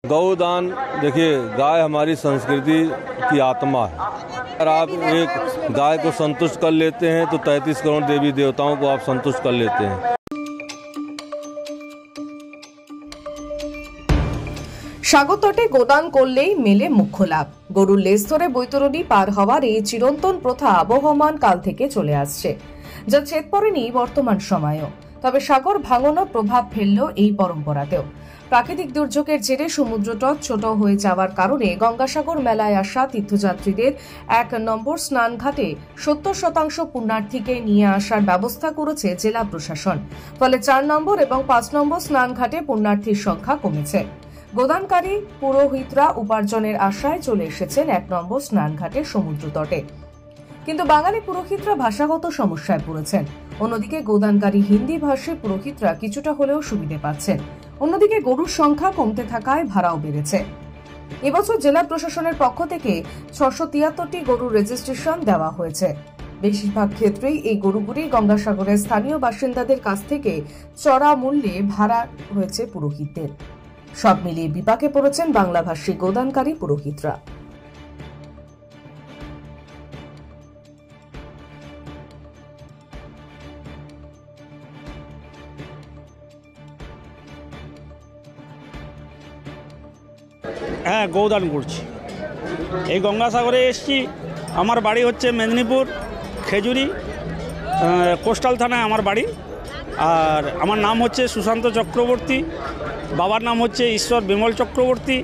गौदान देखिए, गाय हमारी संस्कृति की आत्मा है। अगर आप एक गाय को संतुष्ट कर लेते हैं तो 33 करोड़ देवी देवताओं को आप संतुष्ट कर लेते हैं। সাগর তটে গোদান করলেই মেলে মুখ্য লাভ। গরুর লেজ ধরে বৈতরণী পার হওয়ার এই চিরন্তন প্রথা আবহমান কাল থেকে চলে আসছে, যা ছেদ পড়েনি বর্তমান সময়েও। তবে সাগর ভাঙনও প্রভাব ফেলল এই পরম্পরাতেও। প্রাকৃতিক দুর্যোগের জেরে সমুদ্রতট ছোট হয়ে যাওয়ার কারণে গঙ্গাসাগর মেলায় আসা তীর্থযাত্রীদের ১ নম্বর স্নানঘাটে ৭০% পুণ্যার্থীকে নিয়ে আসার ব্যবস্থা করেছে জেলা প্রশাসন। ফলে ৪ নম্বর এবং ৫ নম্বর স্নানঘাটে পুণ্যার্থীর সংখ্যা কমেছে। গোদানকারী পুরোহিতরা উপার্জনের আশায় চলে এসেছেন ১ নম্বর স্নানঘাটের সমুদ্র তটে, কিন্তু বাঙালি পুরোহিতরা ভাষাগত সমস্যায় পড়েছেন। অন্যদিকে গোদানকারী হিন্দি ভাষী পুরোহিতরা কিছুটা হলেও সুবিধে পাচ্ছেন। অন্যদিকে গরুর সংখ্যা কমতে থাকায় ভাড়াও বেড়েছে। এবছর জেলা প্রশাসনের পক্ষ থেকে ৬৭৩টি গরুর রেজিস্ট্রেশন দেওয়া হয়েছে। বেশিরভাগ ক্ষেত্রেই এই গরুগুলি গঙ্গাসাগরের স্থানীয় বাসিন্দাদের কাছ থেকে চড়া মূল্যে ভাড়া হয়েছে পুরোহিতদের। সব মিলিয়ে বিপাকে পড়েছেন বাংলাভাষী গোদানকারী পুরোহিতরা। হ্যাঁ, গৌদান করছি। এই গঙ্গাসাগরে এসেছি। আমার বাড়ি হচ্ছে মেদিনীপুর খেজুরি, কোস্টাল থানায় আমার বাড়ি। আর আমার নাম হচ্ছে সুশান্ত চক্রবর্তী, বাবার নাম হচ্ছে ঈশ্বর বিমল চক্রবর্তী।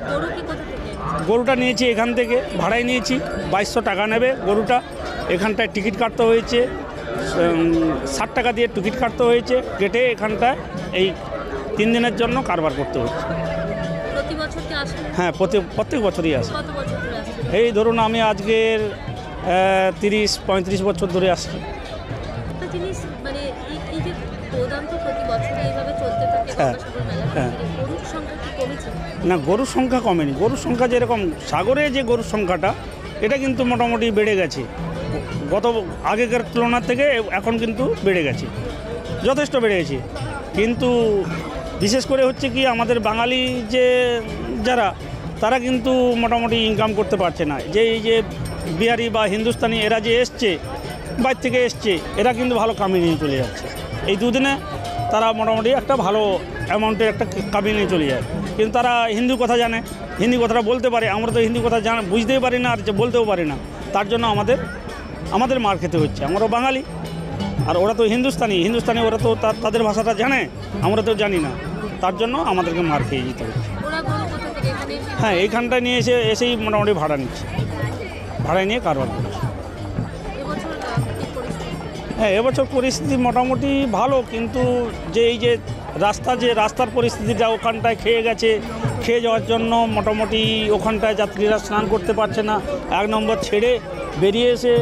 গরুটা নিয়েছি এখান থেকে, ভাড়ায় নিয়েছি। ২২০০ টাকা নেবে গরুটা। এখানটায় টিকিট কাটতে হয়েছে, ৬০ টাকা দিয়ে টিকিট কাটতে হয়েছে। কেটে এখানটায় এই ৩ দিনের জন্য কারবার করতে হচ্ছে। হ্যাঁ, প্রত্যেক বছরই আসে। এই ধরুন আমি আজকের ৩০-৩৫ বছর ধরে আসছি। না, গরুর সংখ্যা কমেনি। গরুর সংখ্যা যেরকম সাগরে যে গরুর সংখ্যাটা, এটা কিন্তু মোটামুটি বেড়ে গেছে। আগেকার তুলনার থেকে এখন কিন্তু বেড়ে গেছে, যথেষ্ট বেড়ে গেছে। কিন্তু বিশেষ করে হচ্ছে কি, আমাদের বাঙালি যে যারা, তারা কিন্তু মোটামুটি ইনকাম করতে পারছে না। যে এই যে বিহারি বা হিন্দুস্তানি এরা যে এসছে, বাইরে থেকে এসছে, এরা কিন্তু ভালো কামিয়ে নিয়ে চলে যাচ্ছে। এই দুদিনে তারা মোটামুটি একটা ভালো অ্যামাউন্টের একটা কামিয়ে নিয়ে চলে যায়। কিন্তু তারা হিন্দি কথা জানে, হিন্দি কথাটা বলতে পারে। আমরা তো হিন্দি কথা বুঝতেই পারি না, আর বলতেও পারি না। তার জন্য আমাদের মার খেতে হচ্ছে। আমরাও বাঙালি, আর ওরা তো হিন্দুস্তানি, ওরা তো তাদের ভাষাটা জানে, আমরা তো জানি না। তার জন্য আমাদেরকে মার খেয়ে যেতে হচ্ছে। হ্যাঁ, এইখানটায় নিয়ে এসেই মোটামুটি ভাড়ায় নিয়ে কারবার করছে। হ্যাঁ, এবছর পরিস্থিতি মোটামুটি ভালো, কিন্তু এই যে রাস্তার পরিস্থিতিটা, ওখানটায় খেয়ে যাওয়ার জন্য মোটামুটি ওখানটায় যাত্রীরা স্নান করতে পারছে না। ১ নম্বর ছেড়ে বেরিয়ে এসে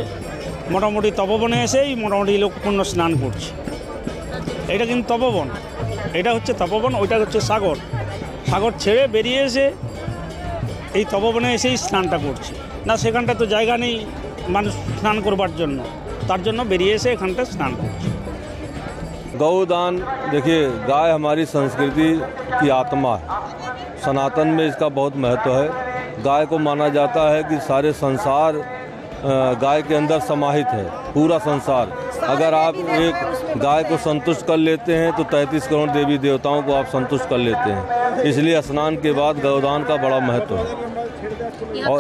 মোটামুটি তপবনে এসেই মোটামুটি লোক পূর্ণ স্নান করছে। এটা কিন্তু তপবন, এটা হচ্ছে তপবন, ওইটা হচ্ছে সাগর ছেড়ে বেরিয়ে এসে এই তপবনে এসেই স্নানটা করছে। না, সেখানটা তো জায়গা নেই মানুষ স্নান করবার জন্য, তার জন্য বেরিয়ে এসে এখানটা স্নান করছে। गौदान देखिए, गाय हमारी संस्कृति की आत्मा है। सनातन में इसका बहुत महत्व है। गाय को माना जाता है कि सारे संसार गाय के अंदर समाहित है, पूरा संसार। अगर आप एक गाय को संतुष्ट कर लेते हैं तो 33 करोड़ देवी देवताओं को आप संतुष्ट कर लेते हैं। इसलिए स्नान के बाद गौदान का बड़ा महत्व है। और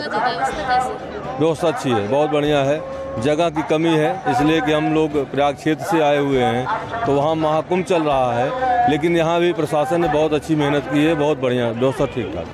व्यवस्था अच्छी है, बहुत बढ़िया है। जगह की कमी है, इसलिए कि हम लोग प्रयाग क्षेत्र से आए हुए हैं, तो वहाँ महाकुंभ चल रहा है। लेकिन यहाँ भी प्रशासन ने बहुत अच्छी मेहनत की है, बहुत बढ़िया व्यवस्था, ठीक ठाक।